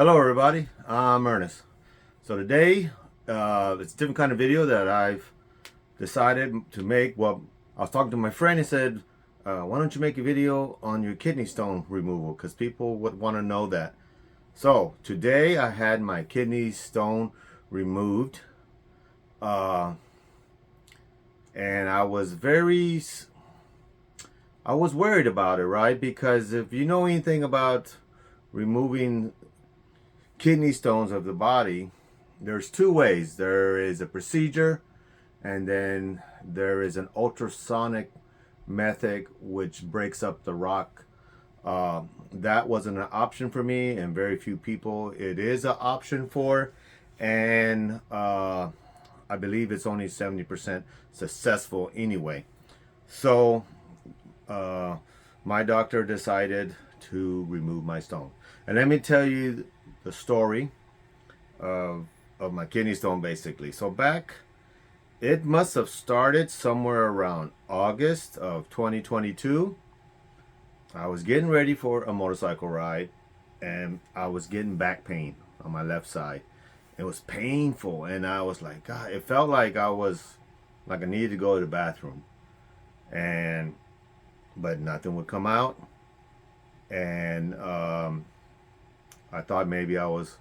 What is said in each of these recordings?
Hello everybody, I'm Ernest. So today, it's a different kind of video that I've decided to make. Well, I was talking to my friend. He said, why don't you make a video on your kidney stone removal? Because people would want to know that. So today I had my kidney stone removed. Uh, and I was worried about it, right? Because if you know anything about removing kidney stones of the body, there's two ways. There is a procedure, and then there is an ultrasonic method which breaks up the rock. That wasn't an option for me, and very few people it is an option for. And I believe it's only 70% successful anyway. So uh, my doctor decided to remove my stone. And let me tell you the story of, of my kidney stone basically. So it must have started somewhere around August of 2022. I was getting ready for a motorcycle ride and I was getting back pain on my left side. It was painful and I was like, God, it felt like I needed to go to the bathroom. And but nothing would come out. And I thought maybe I was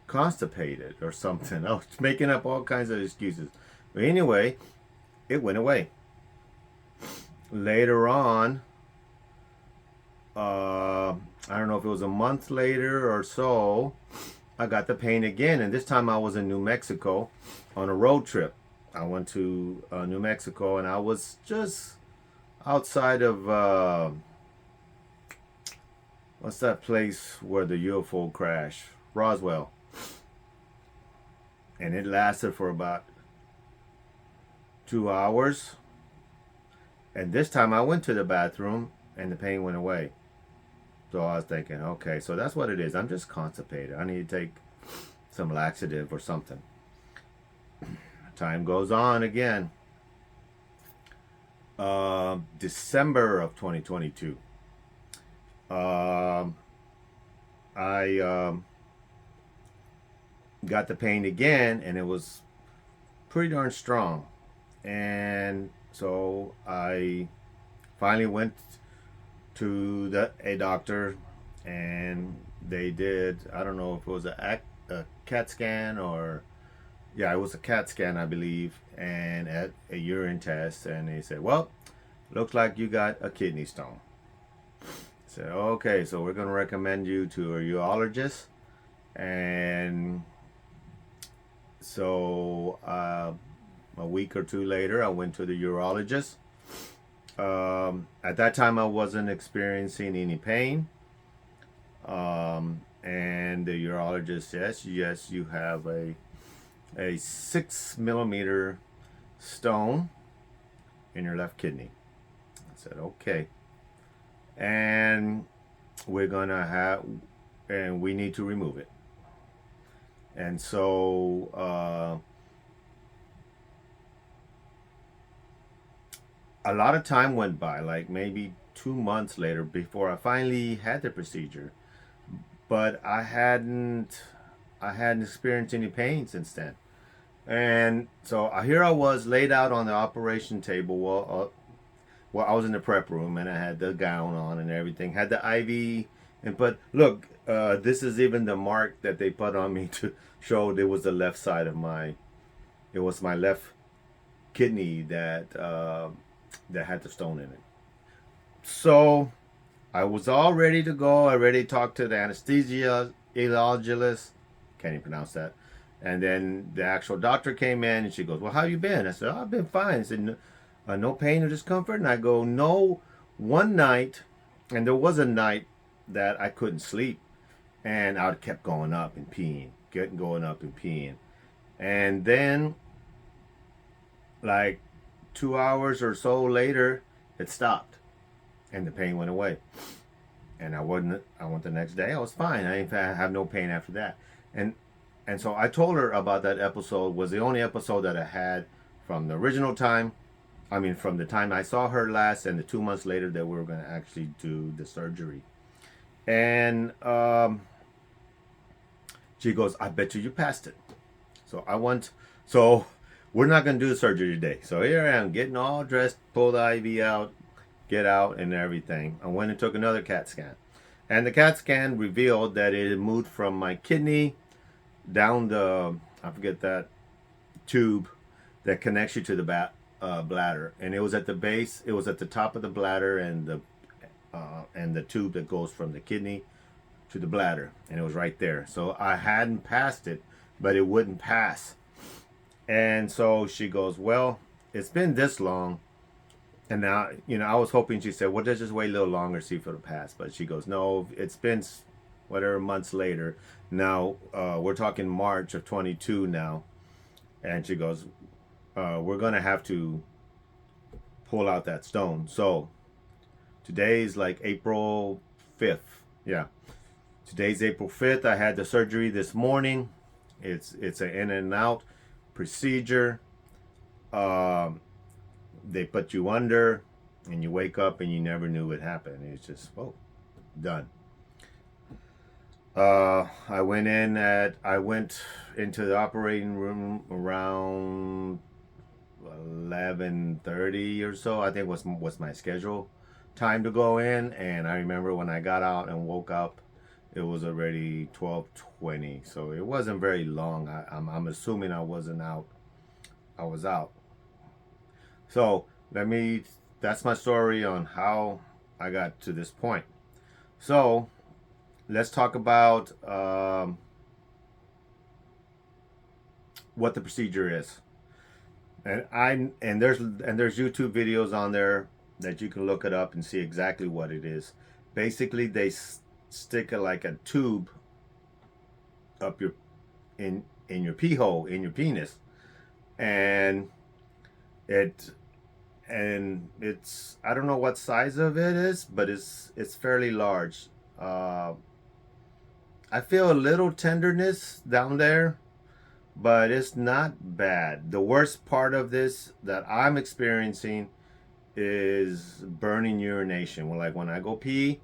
constipated or something. I was making up all kinds of excuses. But anyway, it went away. Later on, I don't know if it was a month later or so, I got the pain again. And this time I was in New Mexico on a road trip. I went to New Mexico and I was just outside of, what's that place where the UFO crashed? Roswell. And it lasted for about 2 hours. And this time I went to the bathroom and the pain went away. So I was thinking, okay, so that's what it is. I'm just constipated. I need to take some laxative or something. Time goes on again. December of 2022. I got the pain again and it was pretty darn strong. And so I finally went to a doctor and they did, I don't know if it was a CAT scan or, yeah, it was a CAT scan, I believe, and at a urine test. And they said, well, looks like you got a kidney stone. I said, okay, so we're going to recommend you to a urologist. And so a week or two later, I went to the urologist. At that time, I wasn't experiencing any pain. And the urologist says, yes, you have a 6 millimeter stone in your left kidney. I said, okay. And we need to remove it. And so, a lot of time went by, like maybe 2 months later before I finally had the procedure. But I hadn't experienced any pain since then. And so here I was laid out on the operation table. Well, I was in the prep room and I had the gown on and everything. Had the IV, and but look, this is even the mark that they put on me to show it was the left side of it was my left kidney that had the stone in it. So I was all ready to go. I already talked to the anesthesiologist. Can't even pronounce that. And then the actual doctor came in and she goes, well, how you been? I said, oh, I've been fine. I said, no pain or discomfort? And I go, no. One night, and there was a night that I couldn't sleep. And I kept going up and peeing, going up and peeing. And then, like 2 hours or so later, it stopped. And the pain went away. And I went the next day. I was fine. I didn't have no pain after that. And so I told her about that episode. Was the only episode that I had from the original time. I mean, from the time I saw her last and the 2 months later that we were going to actually do the surgery. And She goes, I bet you passed it. So we're not going to do the surgery today. So here I am getting all dressed, pull the IV out, get out and everything. I went and took another CAT scan. And the CAT scan revealed that it had moved from my kidney down the, I forget that tube that connects you to the bladder. And it was at the base, it was at the top of the bladder and the tube that goes from the kidney to the bladder. And it was right there. So I hadn't passed it, but it wouldn't pass. And so she goes, well, it's been this long. And now, I was hoping, she said, well, just wait a little longer, see if it'll pass. But she goes, no, it's been whatever months later. Now, we're talking March of 22 now. And she goes, we're going to have to pull out that stone. So today's like April 5th. Yeah. Today's April 5th. I had the surgery this morning. It's an in and out procedure. They put you under and you wake up and you never knew what happened. It's just, oh, done. I went into the operating room around 11:30 or so. I think was my schedule time to go in. And I remember when I got out and woke up, it was already 12:20. So it wasn't very long. I'm assuming I wasn't out. I was out. So that's my story on how I got to this point. So let's talk about what the procedure is. And there's YouTube videos on there that you can look it up and see exactly what it is. Basically, they stick like a tube up in your pee hole, in your penis, and it's I don't know what size of it is, but it's fairly large. I feel a little tenderness down there, but it's not bad. The worst part of this that I'm experiencing is burning urination. Well, like when I go pee,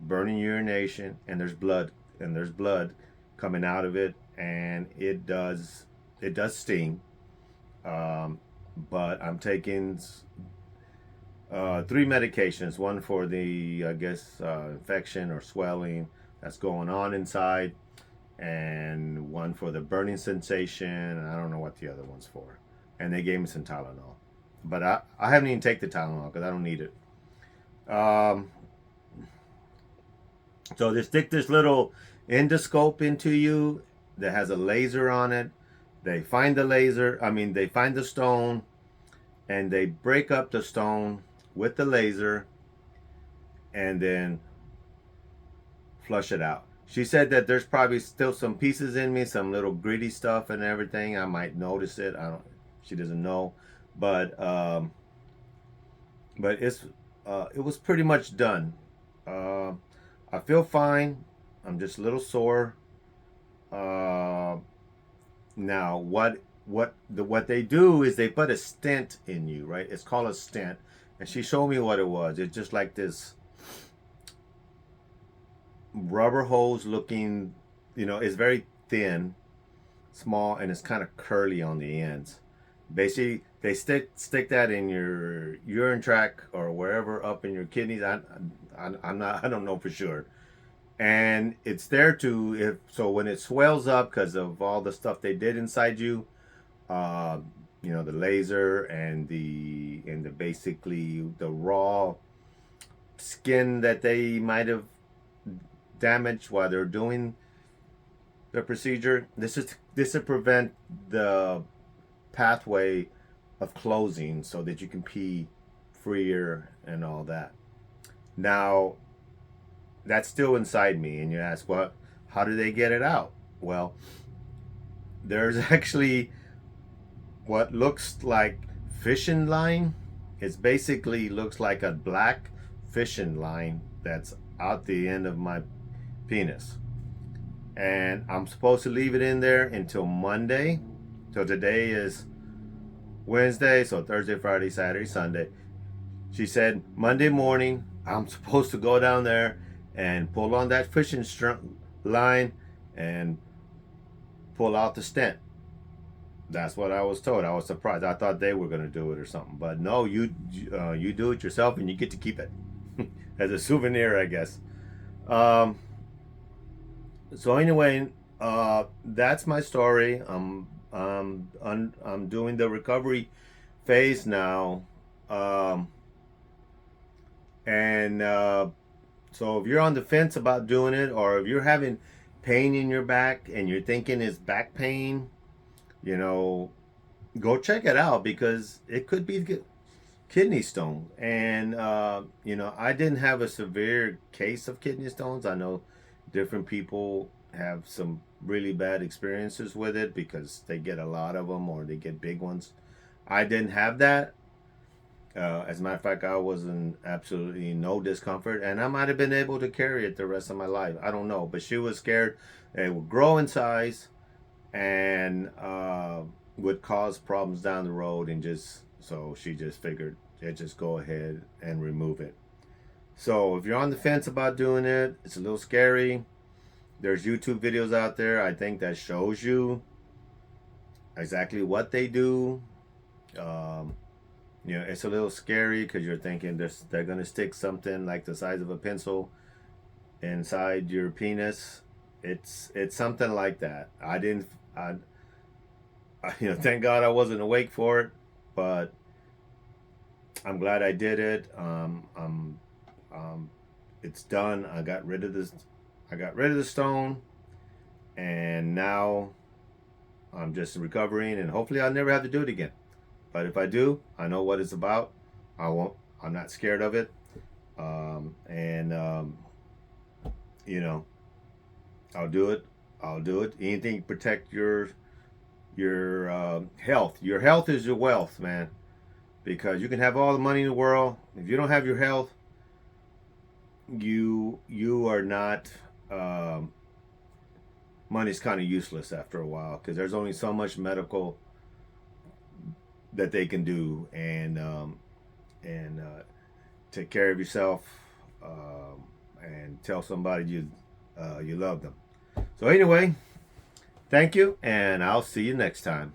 burning urination, and there's blood coming out of it, and it does sting. But I'm taking 3 medications, one for the, I guess, infection or swelling that's going on inside, and one for the burning sensation, and I don't know what the other one's for. And they gave me some Tylenol. But I haven't even taken the Tylenol because I don't need it. So they stick this little endoscope into you that has a laser on it. They find the stone, and they break up the stone with the laser and then flush it out. She said that there's probably still some pieces in me, some little gritty stuff and everything. I might notice it. She doesn't know, but it was pretty much done. I feel fine. I'm just a little sore. Now, what they do is they put a stent in you, right? It's called a stent, and she showed me what it was. It's just like this rubber hose looking, it's very thin, small, and it's kind of curly on the ends. Basically, they stick that in your urine tract or wherever up in your kidneys. I don't know for sure. And it's there so when it swells up because of all the stuff they did inside you, the laser and the basically the raw skin that they might have damaged while they're doing the procedure. This to prevent the pathway of closing so that you can pee freer and all that. Now, that's still inside me, and you ask, how do they get it out? Well, there's actually what looks like fishing line. It basically looks like a black fishing line that's out the end of my penis, and I'm supposed to leave it in there until Monday. So today is Wednesday, so Thursday, Friday, Saturday, Sunday. She said Monday morning I'm supposed to go down there and pull on that fishing line and pull out the stent. That's what I was told. I was surprised. I thought they were going to do it or something, but no, you do it yourself, and you get to keep it as a souvenir, I guess. Um, so anyway, that's my story. I'm doing the recovery phase now, um, and so if you're on the fence about doing it, or if you're having pain in your back and you're thinking it's back pain, you know, go check it out because it could be kidney stone. And I didn't have a severe case of kidney stones. I know different people have some really bad experiences with it because they get a lot of them or they get big ones. I didn't have that. As a matter of fact, I was in absolutely no discomfort, and I might have been able to carry it the rest of my life. I don't know, but she was scared it would grow in size and would cause problems down the road, and just so she just figured, yeah, just go ahead and remove it. So if you're on the fence about doing it, it's a little scary. There's YouTube videos out there, I think, that shows you exactly what they do. Um, it's a little scary because you're thinking they're gonna stick something like the size of a pencil inside your penis. It's something like that. I didn't. Thank God I wasn't awake for it, but I'm glad I did it. It's done. I got rid of this. I got rid of the stone, and now I'm just recovering, and hopefully I'll never have to do it again. But if I do, I know what it's about. I won't. I'm not scared of it. And you know, I'll do it. I'll do it. Anything to protect your health. Your health is your wealth, man. Because you can have all the money in the world. If you don't have your health, you are not. Money's kind of useless after a while because there's only so much medical that they can do, and take care of yourself, and tell somebody you love them. So anyway, thank you, and I'll see you next time.